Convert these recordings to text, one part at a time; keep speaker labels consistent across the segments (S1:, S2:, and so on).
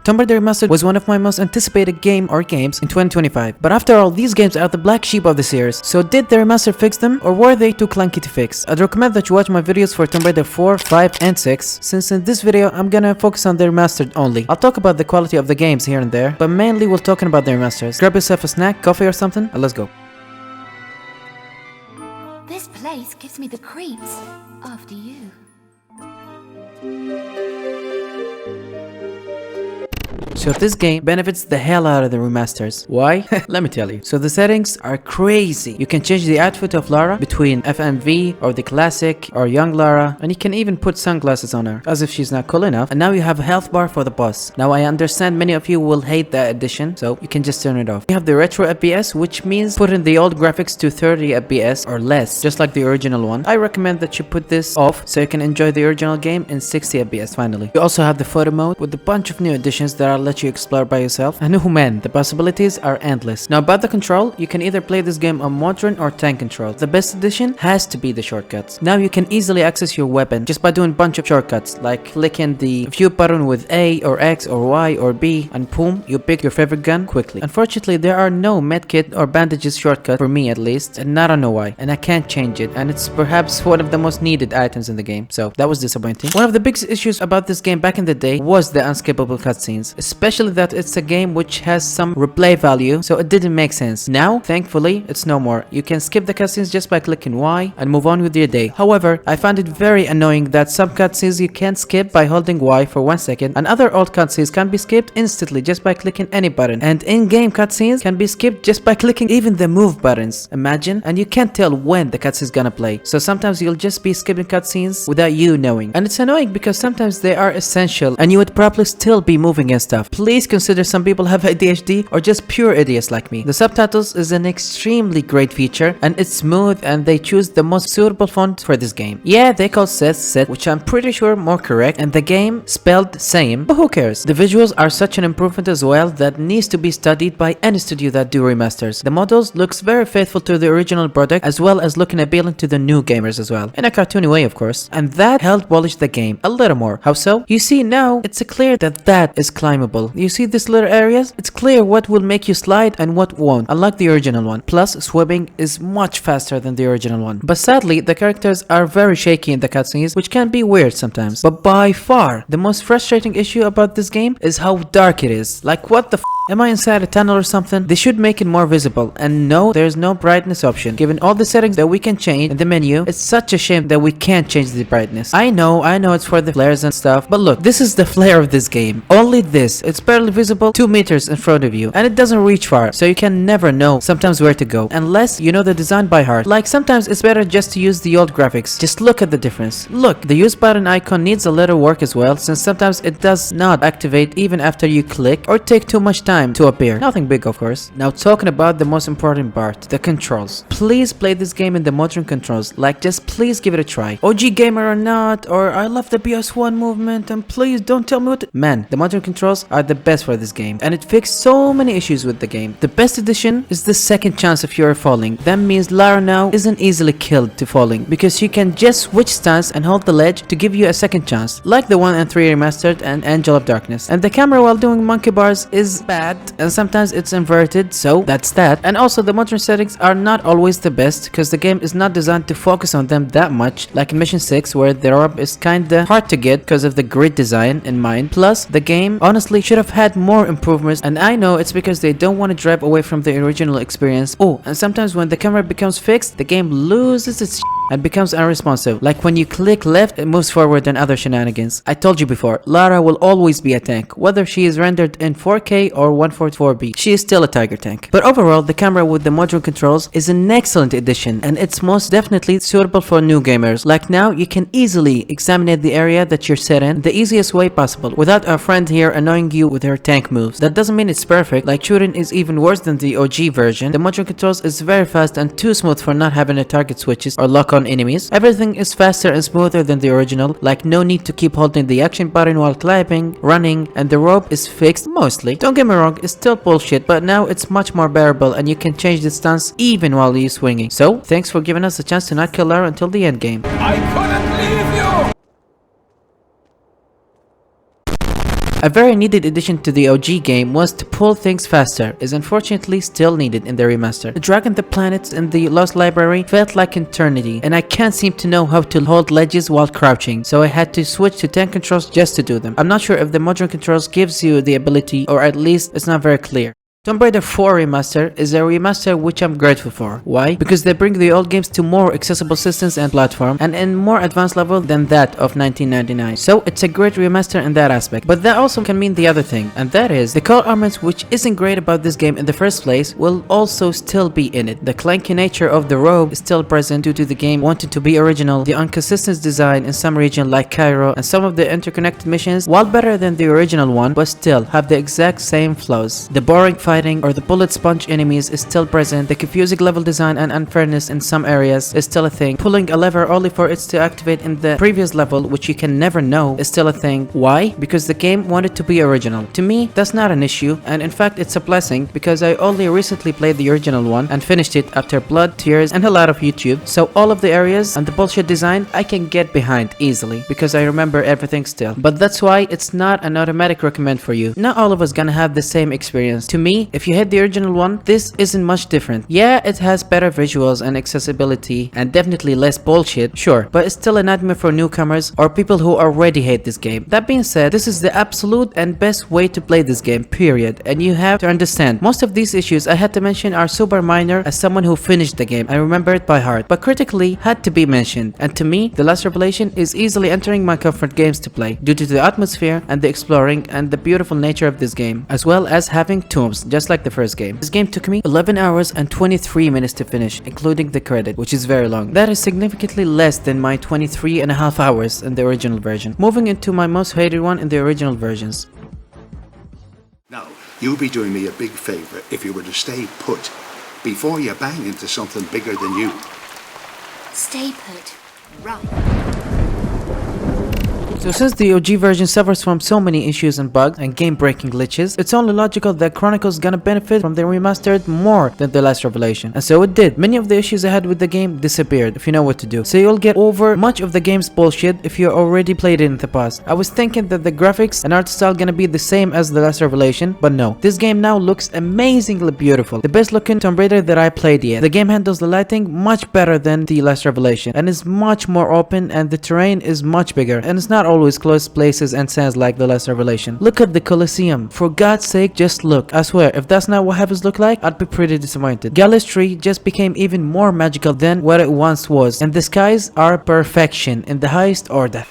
S1: Tomb Raider Remastered was one of my most anticipated games in 2025, but after all, these games are the black sheep of the series. So did the remaster fix them, or were they too clunky to fix? I'd recommend that you watch my videos for Tomb Raider 4, 5, and 6, since in this video I'm gonna focus on the remastered only. I'll talk about the quality of the games here and there, but mainly we're talking about the remasters. Grab yourself a snack, coffee or something, and let's go.
S2: This place gives me the creeps after you.
S1: So this game benefits the hell out of the remasters. Why? Let me tell you. So the settings are crazy. You can change the outfit of Lara between FMV or the classic or young Lara, and you can even put sunglasses on her as if she's not cool enough. And now you have a health bar for the boss. Now I understand many of you will hate that addition, so you can just turn it off. You have the retro FPS, which means putting the old graphics to 30 FPS or less, just like the original one. I recommend that you put this off so you can enjoy the original game in 60 FPS finally. You also have the photo mode with a bunch of new additions that are let you explore by yourself, and oh man, the possibilities are endless. Now about the control, you can either play this game on modern or tank control. The best addition has to be the shortcuts. Now you can easily access your weapon just by doing a bunch of shortcuts, like clicking the view button with A or X or Y or B, and boom, you pick your favorite gun quickly. Unfortunately, there are no medkit or bandages shortcut for me at least, and I don't know why, and I can't change it, and it's perhaps one of the most needed items in the game, so that was disappointing. One of the biggest issues about this game back in the day was the unskippable cutscenes, especially that it's a game which has some replay value, so it didn't make sense. Now, thankfully, it's no more. You can skip the cutscenes just by clicking Y and move on with your day. However, I find it very annoying that some cutscenes you can't skip by holding Y for 1 second, and other old cutscenes can be skipped instantly just by clicking any button, and in-game cutscenes can be skipped just by clicking even the move buttons. Imagine, and you can't tell when the cutscene is gonna play, so sometimes you'll just be skipping cutscenes without you knowing, and it's annoying because sometimes they are essential and you would probably still be moving and stuff. Please consider some people have ADHD or just pure idiots like me. The subtitles is an extremely great feature, and it's smooth, and they choose the most suitable font for this game. Yeah, they call Set, which I'm pretty sure more correct, and the game spelled same, but who cares? The visuals are such an improvement as well that needs to be studied by any studio that do remasters. The models looks very faithful to the original product, as well as looking appealing to the new gamers as well, in a cartoony way of course, and that helped polish the game a little more. How so? You see, now it's clear that is climbable. You see this little areas? It's clear what will make you slide and what won't, unlike the original one. Plus, swimming is much faster than the original one. But sadly, the characters are very shaky in the cutscenes, which can be weird sometimes. But by far, the most frustrating issue about this game is how dark it is. Like, what the f? Am I inside a tunnel or something? They should make it more visible. And no, there's no brightness option. Given all the settings that we can change in the menu, it's such a shame that we can't change the brightness. I know it's for the flares and stuff, but look, this is the flare of this game. Only this. It's barely visible 2 meters in front of you, and it doesn't reach far, so you can never know sometimes where to go, unless you know the design by heart. Like, sometimes it's better just to use the old graphics. Just look at the difference. Look, the use button icon needs a little work as well, since sometimes it does not activate even after you click, or take too much time to appear. Nothing big of course. Now talking about the most important part, the controls. Please play this game in the modern controls, like just please give it a try. OG gamer or not, or I love the PS1 movement, and please don't tell me what to... Man, the modern controls are the best for this game, and it fixed so many issues with the game. The best addition is the second chance if you're falling. That means Lara now isn't easily killed to falling, because you can just switch stance and hold the ledge to give you a second chance, like the one in 3 Remastered and Angel of Darkness. And the camera while doing monkey bars is bad, and sometimes it's inverted, so that's that. And also the modern settings are not always the best, because the game is not designed to focus on them that much, like in Mission 6 where the orb is kinda hard to get because of the grid design in mind. Plus, the game honestly should have had more improvements, and I know it's because they don't want to drive away from the original experience. Oh, and sometimes when the camera becomes fixed, the game loses its and becomes unresponsive. Like when you click left, it moves forward and other shenanigans. I told you before, Lara will always be a tank, whether she is rendered in 4K or 144p. She is still a tiger tank. But overall, the camera with the modern controls is an excellent addition, and it's most definitely suitable for new gamers. Like now, you can easily examine the area that you're set in the easiest way possible, without our friend here annoying you with her tank moves. That doesn't mean it's perfect, like shooting is even worse than the OG version. The modern controls is very fast and too smooth for not having a target switches or lock on enemies. Everything is faster and smoother than the original, like no need to keep holding the action button while climbing, running, and the rope is fixed mostly. Don't get me wrong, it's still bullshit, but now it's much more bearable and you can change the stance even while you're swinging. So, thanks for giving us a chance to not kill Lara until the end game.
S3: I couldn't leave you!
S1: A very needed addition to the OG game was to pull things faster, is unfortunately still needed in the remaster. The dragging the planets in the Lost Library felt like eternity, and I can't seem to know how to hold ledges while crouching, so I had to switch to 10 controls just to do them. I'm not sure if the modern controls gives you the ability, or at least it's not very clear. Tomb Raider IV Remastered is a remaster which I'm grateful for. Why? Because they bring the old games to more accessible systems and platform, and in more advanced level than that of 1999. So it's a great remaster in that aspect. But that also can mean the other thing, and that is the color armaments, which isn't great about this game in the first place, will also still be in it. The clunky nature of the robe is still present due to the game wanting to be original. The inconsistent design in some region like Cairo, and some of the interconnected missions, while better than the original one, but still have the exact same flaws. The boring fighting or the bullet sponge enemies is still present. The confusing level design and unfairness in some areas is still a thing. Pulling a lever only for it to activate in the previous level, which you can never know, is still a thing. Why? Because the game wanted to be original. To me, that's not an issue, and in fact it's a blessing, because I only recently played the original one and finished it after blood, tears, and a lot of YouTube. So all of the areas and the bullshit design I can get behind easily, because I remember everything still. But that's why it's not an automatic recommend for you. Not all of us gonna have the same experience. To me, if you hit the original one, this isn't much different. Yeah, it has better visuals and accessibility and definitely less bullshit, sure, but it's still a nightmare for newcomers or people who already hate this game. That being said, this is the absolute and best way to play this game, period, and you have to understand most of these issues I had to mention are super minor as someone who finished the game. I remember it by heart, but critically had to be mentioned, and to me, The Last Revelation is easily entering my comfort games to play due to the atmosphere and the exploring and the beautiful nature of this game, as well as having tombs, just like the first game. This game took me 11 hours and 23 minutes to finish, including the credit, which is very long. That is significantly less than my 23.5 hours in the original version. Moving into my most hated one in the original versions.
S3: Now, you'd be doing me a big favor if you were to stay put before you bang into something bigger than you.
S2: Stay put. Right.
S1: So since the OG version suffers from so many issues and bugs and game-breaking glitches, it's only logical that Chronicles gonna benefit from the remastered more than The Last Revelation. And so it did. Many of the issues I had with the game disappeared if you know what to do. So you'll get over much of the game's bullshit if you already played it in the past. I was thinking that the graphics and art style gonna be the same as The Last Revelation, but no. This game now looks amazingly beautiful. The best looking Tomb Raider that I played yet. The game handles the lighting much better than The Last Revelation and is much more open, and the terrain is much bigger, and it's not always closed places and sands like The Last Revelation. Look at the Colosseum. For God's sake, just look. I swear, if that's not what heavens look like, I'd be pretty disappointed. Galistry just became even more magical than what it once was, and the skies are perfection in the highest order.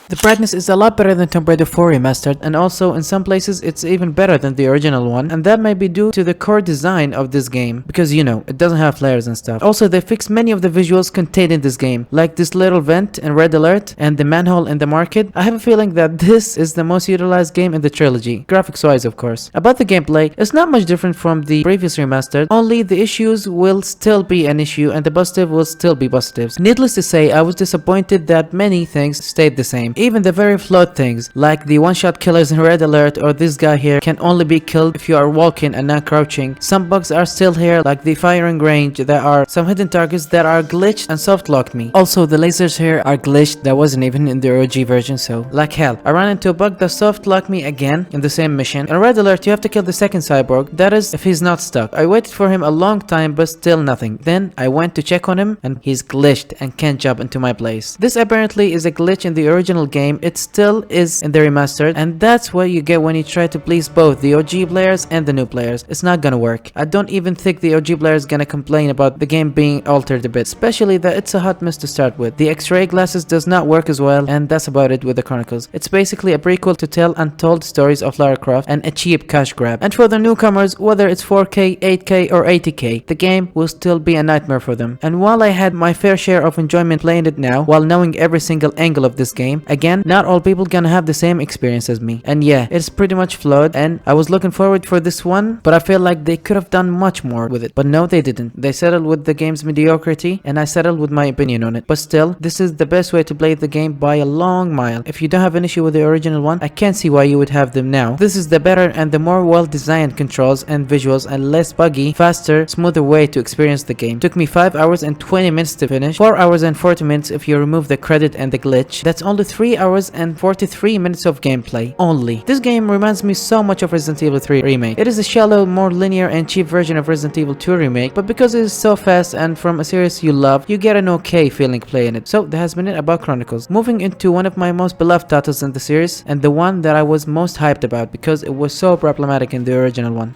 S1: The brightness is a lot better than Tomb Raider IV Remastered, and also in some places it's even better than the original one, and that may be due to the core design of this game, because you know, it doesn't have flares and stuff. Also, they fixed many of the visuals contained in this game, like this little vent in Red Alert and the manhole in the market. I have a feeling that this is the most utilized game in the trilogy, graphics wise of course. About the gameplay, it's not much different from the previous remastered, only the issues will still be an issue and the positive will still be positives. Needless to say, I was disappointed that many things stayed the same. Even the very flawed things, like the one-shot killers in Red Alert or this guy here can only be killed if you are walking and not crouching. Some bugs are still here, like the firing range. There are some hidden targets that are glitched and soft-locked me. Also, the lasers here are glitched, that wasn't even in the OG version, so like hell. I ran into a bug that soft-locked me again in the same mission. In Red Alert, you have to kill the second cyborg, that is if he's not stuck. I waited for him a long time but still nothing. Then I went to check on him and he's glitched and can't jump into my place. This apparently is a glitch in the original game. It still is in the remastered, and that's what you get when you try to please both the OG players and the new players. It's not gonna work. I don't even think the OG players gonna complain about the game being altered a bit, especially that it's a hot mess to start with. The X-ray glasses does not work as well, and that's about it with the Chronicles. It's basically a prequel to tell untold stories of Lara Croft and a cheap cash grab. And for the newcomers, whether it's 4K, 8K or 80K, the game will still be a nightmare for them. And while I had my fair share of enjoyment playing it now, while knowing every single angle of this game, again, again, not all people gonna have the same experience as me. And yeah, it's pretty much flawed, and I was looking forward for this one, but I feel like they could have done much more with it. But no, they didn't. They settled with the game's mediocrity, and I settled with my opinion on it. But still, this is the best way to play the game by a long mile. If you don't have an issue with the original one, I can't see why you would have them now. This is the better and the more well-designed controls and visuals and less buggy, faster, smoother way to experience the game. Took me 5 hours and 20 minutes to finish, 4 hours and 40 minutes if you remove the credit and the glitch. That's only 3 hours and 43 minutes of gameplay. Only. This game reminds me so much of Resident Evil 3 Remake. It is a shallow, more linear and cheap version of Resident Evil 2 Remake, but because it is so fast and from a series you love, you get an okay feeling playing it. So that has been it about Chronicles. Moving into one of my most beloved titles in the series, and the one that I was most hyped about because it was so problematic in the original one.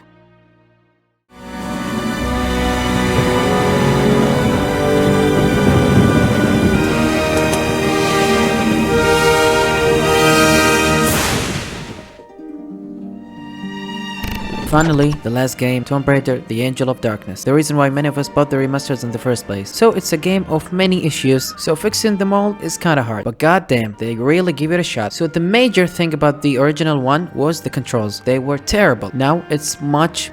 S1: Finally, the last game, Tomb Raider, The Angel of Darkness. The reason why many of us bought the remasters in the first place. So it's a game of many issues, so fixing them all is kinda hard. But goddamn, they really give it a shot. So the major thing about the original one was the controls. They were terrible. Now it's much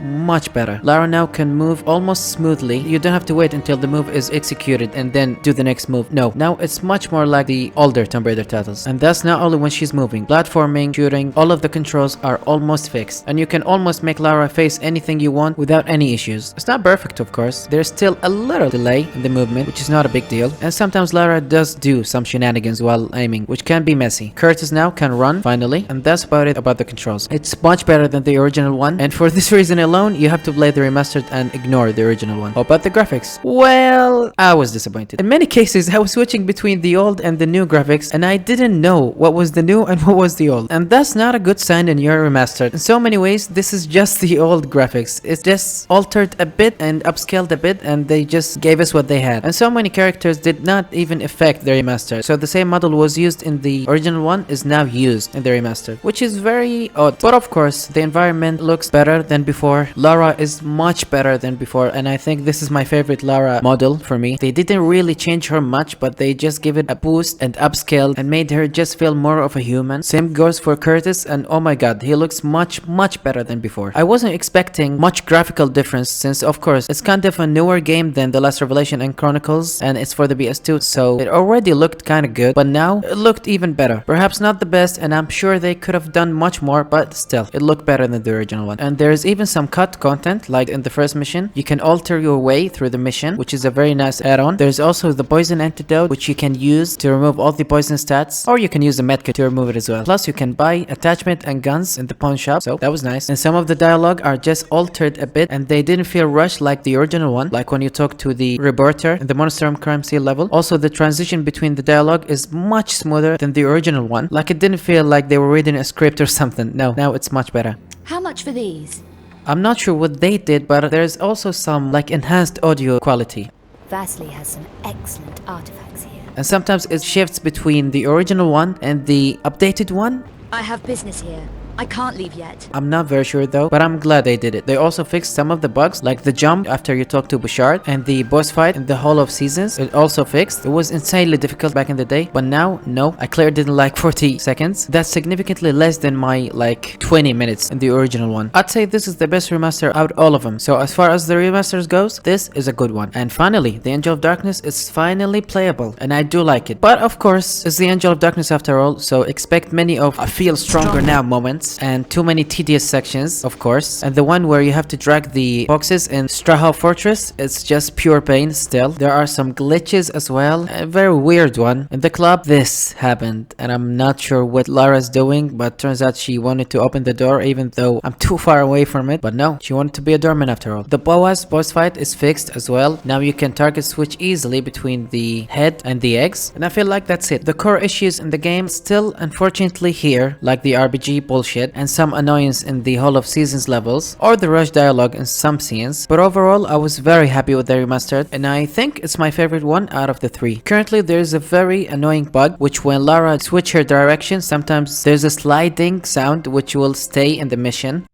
S1: better. Lara now can move almost smoothly. You don't have to wait until the move is executed and then do the next move. No, now it's much more like the older Tomb Raider titles. And that's not only when she's moving. Platforming, shooting, all of the controls are almost fixed. And you can almost make Lara face anything you want without any issues. It's not perfect, of course. There's still a little delay in the movement, which is not a big deal. And sometimes Lara does do some shenanigans while aiming, which can be messy. Curtis now can run, finally, and that's about it about the controls. It's much better than the original one, and for this reason alone, you have to play the remastered and ignore the original one. How about the graphics? Well, I was disappointed. In many cases, I was switching between the old and the new graphics, and I didn't know what was the new and what was the old. And that's not a good sign in your remastered. In so many ways, this is just the old graphics. It's just altered a bit and upscaled a bit, and they just gave us what they had. And so many characters did not even affect the remaster. So the same model was used in the original one is now used in the remaster, which is very odd. But of course, the environment looks better than before. Lara is much better than before, and I think this is my favorite Lara model for me. They didn't really change her much, but they just give it a boost and upscaled and made her just feel more of a human. Same goes for Curtis, and oh my god, he looks much better than before. I wasn't expecting much graphical difference since, of course, it's kind of a newer game than The Last Revelation and Chronicles, and it's for the PS2, so it already looked kind of good, but now it looked even better. Perhaps not the best, and I'm sure they could have done much more, but still, it looked better than the original one. And there's even some cut content, like in the first mission. You can alter your way through the mission, which is a very nice add-on. There's also the poison antidote, which you can use to remove all the poison stats, or you can use the medkit to remove it as well. Plus, you can buy attachment and guns in the pawn shop, so that was nice. And some of the dialogue are just altered a bit, and they didn't feel rushed like the original one, like when you talk to the reporter in the Monster Crime Scene level. Also, the transition between the dialogue is much smoother than the original one. Like, it didn't feel like they were reading a script or something. No, now it's much better.
S2: How much for these?
S1: I'm not sure what they did, but there's also some like enhanced audio quality.
S2: Vasily has some excellent artifacts here.
S1: And sometimes it shifts between the original one and the updated one.
S2: I have business here. I can't leave yet.
S1: I'm not very sure though, but I'm glad they did it. They also fixed some of the bugs, like the jump after you talk to Bouchard, and the boss fight in the Hall of Seasons. It also fixed. It was insanely difficult back in the day, but now, no. I cleared it in like 40 seconds. That's significantly less than my like 20 minutes in the original one. I'd say this is the best remaster out of all of them. So as far as the remasters goes, this is a good one. And finally, the Angel of Darkness is finally playable, and I do like it. But of course, it's the Angel of Darkness after all, so expect many of I feel stronger now moments. And too many tedious sections, of course. And the one where you have to drag the boxes in Strahov Fortress, it's just pure pain still. There are some glitches as well. A very weird one. In the club, this happened. And I'm not sure what Lara's doing, but turns out she wanted to open the door even though I'm too far away from it. But no, she wanted to be a doorman after all. The Boaz boss fight is fixed as well. Now you can target switch easily between the head and the eggs. And I feel like that's it. The core issues in the game still unfortunately here, like the RPG bullshit and some annoyance in the Hall of Seasons levels, or the rush dialogue in some scenes, but overall I was very happy with the remastered, and I think it's my favorite one out of the three. Currently there is a very annoying bug, which when Lara switches her direction, sometimes there's a sliding sound which will stay in the mission.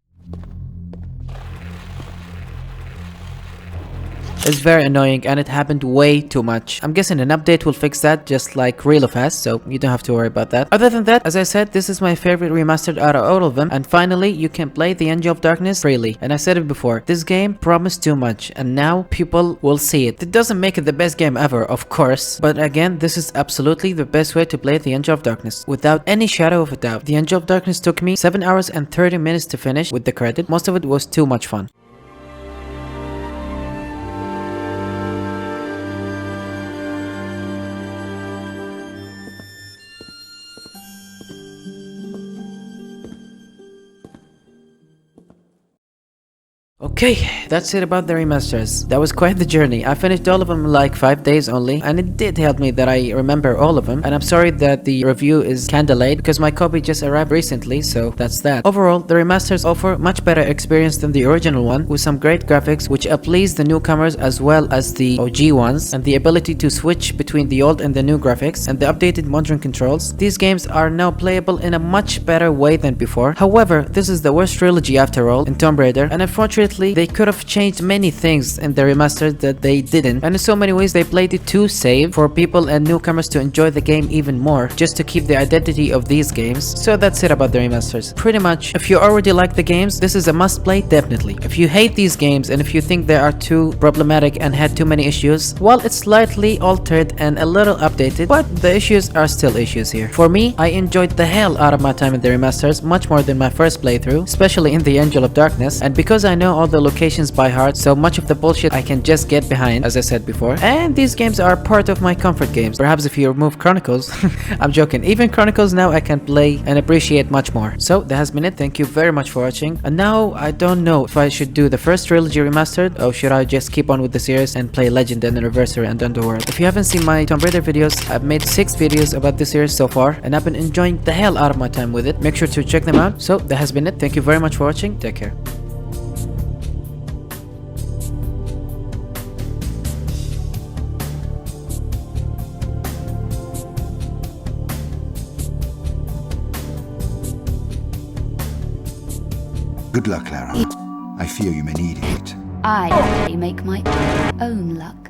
S1: is very annoying and it happened way too much. I'm guessing an update will fix that, just like relook, so you don't have to worry about that. Other than that, as I said, this is my favorite remastered out of all of them, and finally you can play the Angel of Darkness freely. And I said it before, this game promised too much and now people will see it. It doesn't make it the best game ever, of course, but again, this is absolutely the best way to play the Angel of Darkness, without any shadow of a doubt. The Angel of Darkness took me 7 hours and 30 minutes to finish with the credit. Most of it was too much fun. Okay, that's it about the remasters. That was quite the journey. I finished all of them in like 5 days only, and it did help me that I remember all of them. And I'm sorry that the review is kinda late because my copy just arrived recently, so that's that. Overall, the remasters offer much better experience than the original one, with some great graphics which please the newcomers as well as the OG ones, and the ability to switch between the old and the new graphics, and the updated modern controls. These games are now playable in a much better way than before. However, this is the worst trilogy after all in Tomb Raider, and unfortunately they could have changed many things in the remastered that they didn't, and in so many ways they played it too safe for people and newcomers to enjoy the game even more, just to keep the identity of these games. So that's it about the remasters. Pretty much, if you already like the games, this is a must play definitely. If you hate these games and if you think they are too problematic and had too many issues, well, it's slightly altered and a little updated, but the issues are still issues here. For me, I enjoyed the hell out of my time in the remasters, much more than my first playthrough, especially in the Angel of Darkness, and because I know all the locations by heart, so much of the bullshit I can just get behind, as I said before. And these games are part of my comfort games. Perhaps if you remove Chronicles, I'm joking, even Chronicles now I can play and appreciate much more. So that has been it. Thank you very much for watching. And now I don't know if I should do the first trilogy remastered or should I just keep on with the series and play Legend and Anniversary and Underworld. If you haven't seen my Tomb Raider videos, I've made 6 videos about this series so far and I've been enjoying the hell out of my time with it. Make sure to check them out. So that has been it. Thank you very much for watching. Take care.
S3: Good luck, Clara. I fear you may need it.
S2: I make my own luck.